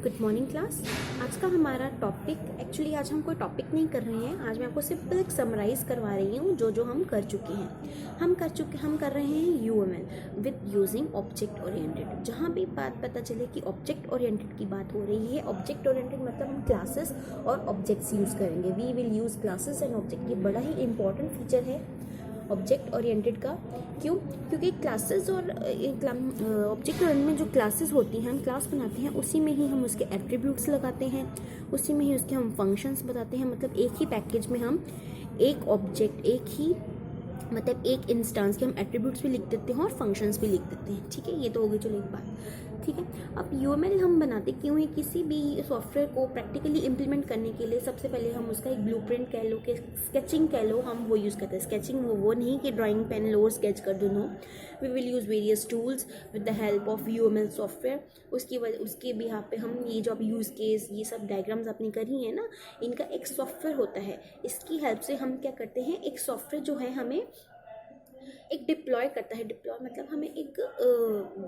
Good morning class. आज का हमारा टॉपिक एक्चुअली आज हम कोई टॉपिक नहीं कर रहे हैं। आज मैं आपको सिंपल एक समराइज़ करवा रही हूँ जो हम कर चुके हैं। हम कर रहे हैं UML with using object oriented. जहाँ भी बात पता चले कि ऑब्जेक्ट ओरिएंटेड की बात हो रही है, ऑब्जेक्ट ओरिएंटेड मतलब हम क्लासेस और ऑब्जेक्ट्स यूज़ करेंगे। We will use classes and object. ये बड़ा ही इंपॉर्टेंट फीचर है ऑब्जेक्ट ओरिएंटेड का। क्यों? क्योंकि क्लासेस और ऑब्जेक्ट ओरिएंटेड में जो क्लासेस होती हैं, हम क्लास बनाते हैं, उसी में ही हम उसके एट्रीब्यूट्स लगाते हैं, उसी में ही उसके हम फंक्शंस बताते हैं। मतलब एक ही पैकेज में हम एक ऑब्जेक्ट, एक इंस्टेंस के हम एट्रीब्यूट्स भी लिख देते हैं और फंक्शंस भी लिख देते हैं। ठीक है, ये तो होगी चलो एक बात। ठीक है, अब UML हम बनाते क्यों है? किसी भी सॉफ्टवेयर को प्रैक्टिकली इम्प्लीमेंट करने के लिए सबसे पहले हम उसका एक ब्लूप्रिंट कह लो, कि स्केचिंग कह लो, हम वो यूज़ करते हैं। स्केचिंग वो नहीं कि ड्राइंग पेन लो और स्केच कर दो, no. We will use various tools with the help of UML software. उसके बिहाफ पे हम ये जो आप यूज़ केस, ये सब डायग्राम्स आपने करी है ना, इनका एक सॉफ्टवेयर होता है। इसकी हेल्प से हम क्या करते हैं, एक सॉफ्टवेयर जो है हमें एक डिप्लॉय करता है। डिप्लॉय मतलब हमें एक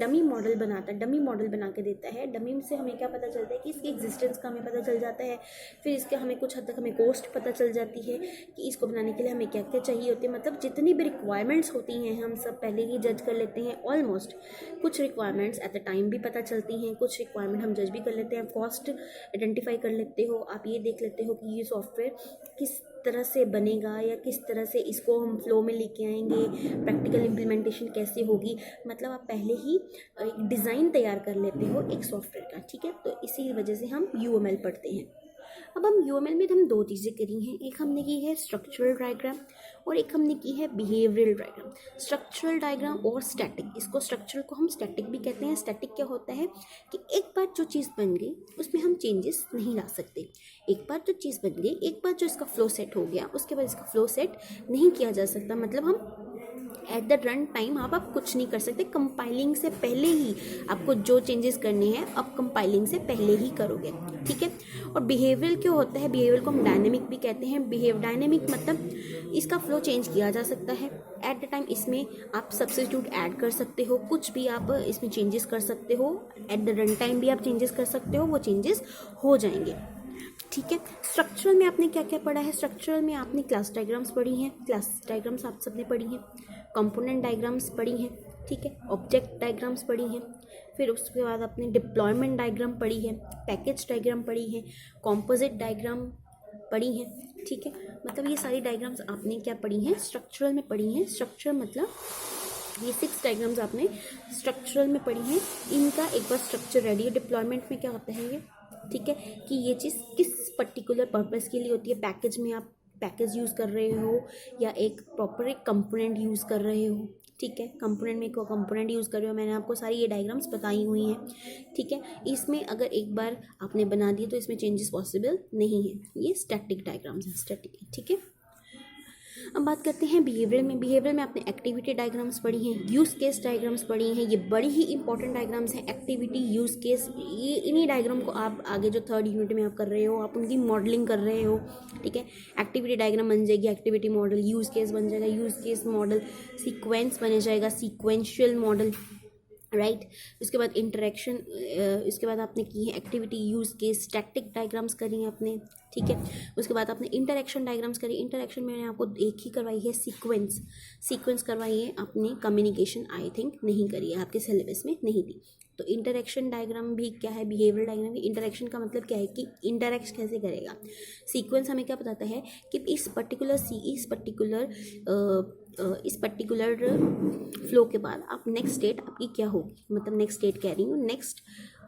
डमी मॉडल बनाता है, डमी मॉडल बना के देता है। डमी से हमें क्या पता चलता है कि इसकी एग्जिस्टेंस का हमें पता चल जाता है। फिर इसके हमें कुछ हद तक हमें कॉस्ट पता चल जाती है कि इसको बनाने के लिए हमें क्या क्या चाहिए होते हैं। मतलब जितनी भी रिक्वायरमेंट्स होती हैं हम सब पहले ही जज कर लेते हैं ऑलमोस्ट। कुछ रिक्वायरमेंट्स एट द टाइम भी पता चलती हैं, कुछ रिक्वायरमेंट हम जज भी कर लेते हैं। कॉस्ट आइडेंटिफाई कर लेते हो, आप ये देख लेते हो कि ये सॉफ्टवेयर किस तरह से बनेगा या किस तरह से इसको हम फ्लो में लेके आएंगे, प्रैक्टिकल इम्प्लीमेंटेशन कैसे होगी। मतलब आप पहले ही एक डिज़ाइन तैयार कर लेते हो एक सॉफ्टवेयर का। ठीक है, तो इसी वजह से हम UML पढ़ते हैं। अब हम UML में हम दो चीज़ें करी हैं। एक हमने की है स्ट्रक्चरल डायग्राम और एक हमने की है बिहेवियरल डायग्राम। स्ट्रक्चरल डायग्राम और स्टैटिक, इसको स्ट्रक्चरल को हम स्टैटिक भी कहते हैं। स्टैटिक क्या होता है कि एक बार जो चीज़ बन गई उसमें हम चेंजेस नहीं ला सकते। एक बार जो चीज़ बन गई, एक बार जो इसका फ्लो सेट हो गया, उसके बाद इसका फ्लो सेट नहीं किया जा सकता। मतलब हम एट द रन टाइम आप कुछ नहीं कर सकते। कंपाइलिंग से पहले ही आपको जो चेंजेस करने हैं अब कंपाइलिंग से पहले ही करोगे। ठीक है, और बिहेवियर क्यों होता है? बिहेवियर को हम डायनेमिक भी कहते हैं। डायनेमिक मतलब इसका फ्लो चेंज किया जा सकता है एट द टाइम। इसमें आप सब्स्टिट्यूट ऐड कर सकते हो, कुछ भी आप इसमें चेंजेस कर सकते हो। एट द रन टाइम भी आप चेंजेस कर सकते हो, वो चेंजेस हो जाएंगे। ठीक है, स्ट्रक्चरल में आपने क्या क्या पढ़ा है? स्ट्रक्चरल में आपने क्लास डायग्राम्स पढ़ी हैं, क्लास डायग्राम्स आप सबने पढ़ी हैं, कंपोनेंट डायग्राम्स पढ़ी हैं, ठीक है, ऑब्जेक्ट डायग्राम्स पढ़ी हैं, फिर उसके बाद आपने डिप्लॉयमेंट डायग्राम पढ़ी है, पैकेज डायग्राम पढ़ी है, कॉम्पोजिट डायग्राम पढ़ी है। ठीक है, मतलब ये सारी डायग्राम्स आपने क्या पढ़ी हैं? स्ट्रक्चरल में पढ़ी हैं। स्ट्रक्चर मतलब ये 6 डायग्राम्स आपने स्ट्रक्चरल में पढ़ी हैं। इनका एक बार स्ट्रक्चर रेडी है। डिप्लॉयमेंट में क्या होता है ये? ठीक है, कि ये चीज़ किस पर्टिकुलर पर्पस के लिए होती है। पैकेज में आप पैकेज यूज़ कर रहे हो या एक प्रॉपर एक कंपोनेंट यूज़ कर रहे हो। ठीक है, कंपोनेंट में को कंपोनेंट यूज़ कर रहे हो। मैंने आपको सारी ये डायग्राम्स बताई हुई हैं। ठीक है, इसमें अगर एक बार आपने बना दिए तो इसमें चेंजेस पॉसिबल नहीं है। ये स्टैटिक डायग्राम्स हैं, स्टैटिक है। ठीक है, अब बात करते हैं बिहेवियर में। बिहेवियर में आपने एक्टिविटी डायग्राम्स पढ़ी हैं, यूज़ केस डायग्राम्स पढ़ी हैं। ये बड़ी ही इंपॉर्टेंट डायग्राम्स हैं। एक्टिविटी, यूज़ केस, ये इन्हीं डायग्राम को आप आगे जो 3rd यूनिट में आप कर रहे हो, आप उनकी मॉडलिंग कर रहे हो। ठीक है, एक्टिविटी डायग्राम बन जाएगी, एक्टिविटी मॉडल, यूज़ केस बन जाएगा, यूज़ केस मॉडल, सीक्वेंस बन जाएगा, सीक्वेंशियल मॉडल, राइट। उसके बाद इंटरेक्शन, इसके बाद आपने की है activity, use case, static diagrams करी हैं आपने। ठीक है, उसके बाद आपने इंटरेक्शन डायग्राम्स करी। इंटरेक्शन में मैंने आपको एक ही करवाई है, सीक्वेंस करवाई है आपने। कम्युनिकेशन आई थिंक नहीं करी है, आपके सिलेबस में नहीं थी। तो इंटरेक्शन डायग्राम भी क्या है? बिहेवियर डायग्राम की इंटरेक्शन का मतलब क्या है कि इंटरेक्ट कैसे करेगा। सीक्वेंस हमें क्या बताता है कि इस पर्टिकुलर फ्लो के बाद आप नेक्स्ट स्टेट आपकी क्या होगी। मतलब नेक्स्ट स्टेट कह रही हूँ, नेक्स्ट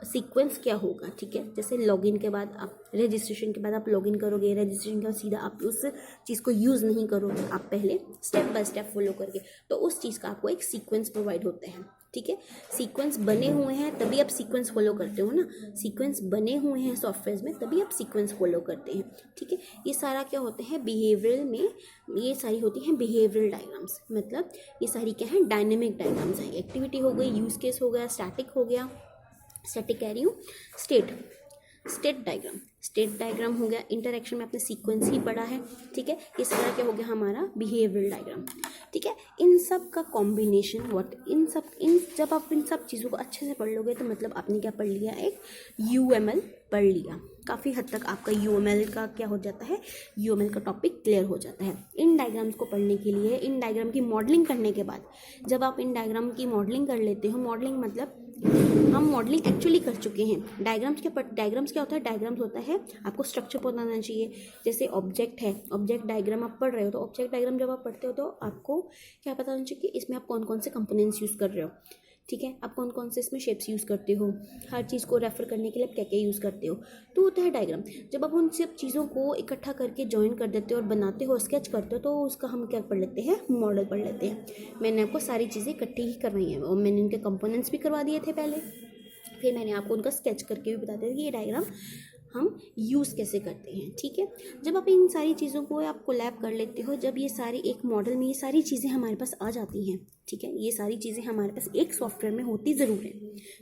सीक्वेंस क्या होगा। ठीक है, जैसे लॉगिन के बाद आप रजिस्ट्रेशन के बाद आप लॉगिन करोगे, रजिस्ट्रेशन के बाद सीधा आप उस चीज़ को यूज़ नहीं करोगे, आप पहले स्टेप बाय स्टेप फॉलो करके, तो उस चीज़ का आपको एक सीक्वेंस प्रोवाइड होता है। ठीक है, सीक्वेंस बने हुए हैं तभी आप सीक्वेंस फॉलो करते हो ना। सीक्वेंस बने हुए हैं सॉफ्टवेयर में तभी आप सीक्वेंस फॉलो करते हैं। ठीक है, ये सारा क्या होते हैं बिहेवियरल में, ये सारी होती हैं बिहेवियरल डायग्राम्स। मतलब ये सारी क्या है? डायनेमिक डायग्राम्स हैं। एक्टिविटी हो गई, यूज़ केस हो गया, स्टैटिक हो गया, स्टैटिक कह रही हूँ, स्टेट डायग्राम हो गया। इंटरेक्शन में आपने सीक्वेंस ही पढ़ा है। ठीक है, ये सारा क्या हो गया हमारा? Behavioural diagram. ठीक है, इन सब का कॉम्बिनेशन जब आप इन सब चीज़ों को अच्छे से पढ़ लोगे तो मतलब आपने क्या पढ़ लिया? एक UML पढ़ लिया, काफ़ी हद तक आपका यूएमएल का क्या हो जाता है, यूएमएल का टॉपिक क्लियर हो जाता है। इन डायग्राम्स को पढ़ने के लिए, इन डायग्राम की मॉडलिंग करने के बाद, जब आप इन डायग्राम की मॉडलिंग कर लेते हो, मॉडलिंग मतलब हम मॉडलिंग एक्चुअली कर चुके हैं। डायग्राम्स क्या होता है, डायग्राम्स होता है आपको स्ट्रक्चर पता होना चाहिए। जैसे ऑब्जेक्ट है, ऑब्जेक्ट डायग्राम आप पढ़ रहे हो, तो ऑब्जेक्ट डायग्राम जब आप पढ़ते हो तो आपको क्या पता होना चाहिए कि इसमें आप कौन कौन से कंपोनेंट्स यूज़ कर रहे हो, ठीक है, आप कौन कौन से इसमें शेप्स यूज़ करते हो, हर चीज़ को रेफर करने के लिए आप क्या क्या यूज़ करते हो, तो होता है डायग्राम। जब आप उन सब चीज़ों को इकट्ठा करके ज्वाइन कर देते हो और बनाते हो, स्केच करते हो, तो उसका हम क्या पढ़ लेते हैं, मॉडल पढ़ लेते हैं। मैंने आपको सारी चीज़ें इकट्ठी ही करवाई हैं और मैंने उनके कंपोनेंट्स भी करवा दिए थे पहले, फिर मैंने आपको उनका स्केच करके भी बता दिया कि ये डायग्राम हम यूज़ कैसे करते हैं, ठीक है। जब आप इन सारी चीज़ों को आप कोलैब कर लेते हो, जब ये सारी एक मॉडल में ये सारी चीज़ें हमारे पास आ जाती हैं, ठीक है, ये सारी चीज़ें हमारे पास एक सॉफ्टवेयर में होती ज़रूर है,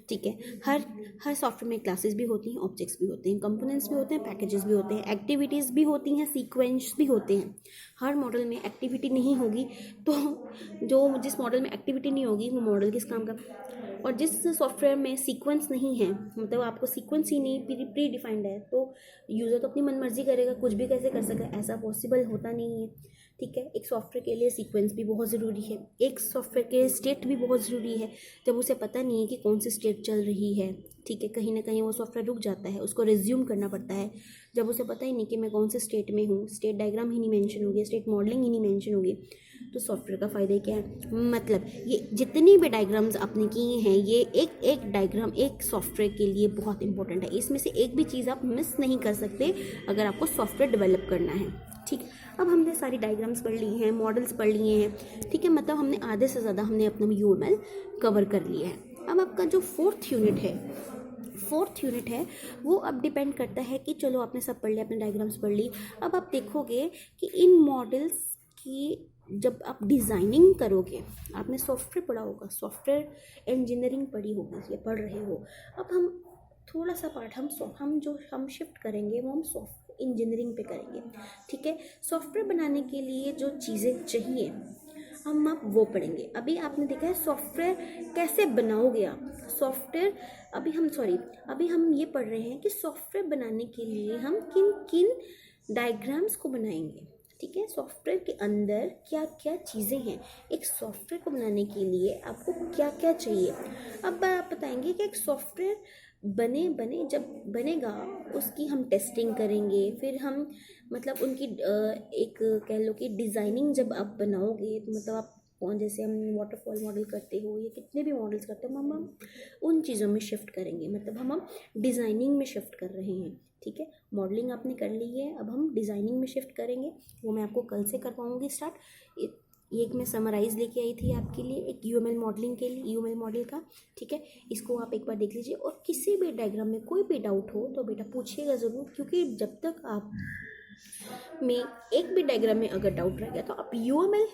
ठीक है। हर सॉफ्टवेयर में क्लासेस भी होती हैं, ऑब्जेक्ट्स भी होते हैं, कंपोनेंट्स भी होते हैं, पैकेजेस भी होते हैं, एक्टिविटीज़ भी होती हैं, सीक्वेंस भी होते हैं। हर मॉडल में एक्टिविटी नहीं होगी तो जिस मॉडल में एक्टिविटी नहीं होगी वो मॉडल किस काम का, और जिस सॉफ्टवेयर में सीक्वेंस नहीं है, मतलब आपको सीक्वेंस ही नहीं प्री डिफाइंड है, तो यूज़र तो अपनी मनमर्जी करेगा, कुछ भी कैसे कर सके, ऐसा पॉसिबल होता नहीं है, ठीक है। एक सॉफ्टवेयर के लिए सीक्वेंस भी बहुत ज़रूरी है, एक सॉफ्टवेयर के स्टेट भी बहुत ज़रूरी है। जब उसे पता नहीं है कि कौन सी स्टेट चल रही है, ठीक है, कहीं ना कहीं वो सॉफ्टवेयर रुक जाता है, उसको रिज्यूम करना पड़ता है। जब उसे पता ही नहीं कि मैं कौन से स्टेट में हूँ, स्टेट डायग्राम ही नहीं मेंशन होगी, स्टेट मॉडलिंग ही नहीं मेंशन होगी, तो सॉफ्टवेयर का फ़ायदा क्या है। मतलब ये जितनी भी डायग्राम्स आपने की हैं, ये एक एक डायग्राम एक सॉफ्टवेयर के लिए बहुत इंपॉर्टेंट है। इसमें से एक भी चीज़ आप मिस नहीं कर सकते अगर आपको सॉफ्टवेयर डेवलप करना है, ठीक है। अब हमने सारी डायग्राम्स पढ़ ली हैं, मॉडल्स पढ़ लिए हैं, ठीक है, मतलब हमने आधे से ज़्यादा हमने अपना यूएमएल कवर कर लिया है। अब आपका जो फोर्थ यूनिट है वो अब डिपेंड करता है कि चलो आपने सब पढ़ लिया, अपने डायग्राम्स पढ़ ली, अब आप देखोगे कि इन मॉडल्स की जब आप डिज़ाइनिंग करोगे, आपने सॉफ्टवेयर पढ़ा होगा, सॉफ्टवेयर इंजीनियरिंग पढ़ी होगी या पढ़ रहे हो। अब हम थोड़ा सा पार्ट हम शिफ्ट करेंगे वो हम सॉफ्टवेयर इंजीनियरिंग पे करेंगे, ठीक है। सॉफ्टवेयर बनाने के लिए जो चीज़ें चाहिए हम आप वो पढ़ेंगे। अभी आपने देखा है सॉफ्टवेयर कैसे बनाओगे आप, सॉफ्टवेयर अभी हम ये पढ़ रहे हैं कि सॉफ्टवेयर बनाने के लिए हम किन किन डायग्राम्स को बनाएंगे, ठीक है। सॉफ्टवेयर के अंदर क्या क्या चीज़ें हैं, एक सॉफ्टवेयर को बनाने के लिए आपको क्या क्या चाहिए। अब आप बताएंगे कि एक सॉफ्टवेयर बने जब बनेगा उसकी हम टेस्टिंग करेंगे, फिर हम मतलब उनकी एक कह लो कि डिज़ाइनिंग जब आप बनाओगे, तो मतलब आप जैसे हम वाटरफॉल मॉडल करते हो या कितने भी मॉडल्स करते हो, हम उन चीज़ों में शिफ्ट करेंगे, मतलब हम डिज़ाइनिंग में शिफ्ट कर रहे हैं, ठीक है। मॉडलिंग आपने कर ली है, अब हम डिज़ाइनिंग में शिफ्ट करेंगे, वो मैं आपको कल से करवाऊँगी स्टार्ट। ये एक मैं समराइज़ लेके आई थी आपके लिए एक यूएमएल मॉडलिंग के लिए, यूएमएल मॉडल का, ठीक है। इसको आप एक बार देख लीजिए, और किसी भी डायग्राम में कोई भी डाउट हो तो बेटा पूछिएगा ज़रूर, क्योंकि जब तक आप में एक भी डायग्राम में अगर डाउट रह गया तो आप यूएमएल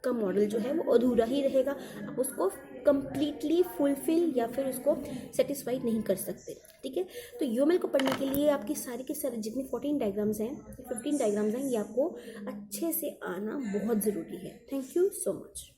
का मॉडल जो है वो अधूरा ही रहेगा, आप उसको कंप्लीटली फुलफिल या फिर उसको सेटिस्फाइड नहीं कर सकते, ठीक है। तो यूएमएल को पढ़ने के लिए आपकी सारी के सारे जितनी 14 डायग्राम्स हैं, 15 डायग्राम्स हैं, ये आपको अच्छे से आना बहुत ज़रूरी है। Thank you so much.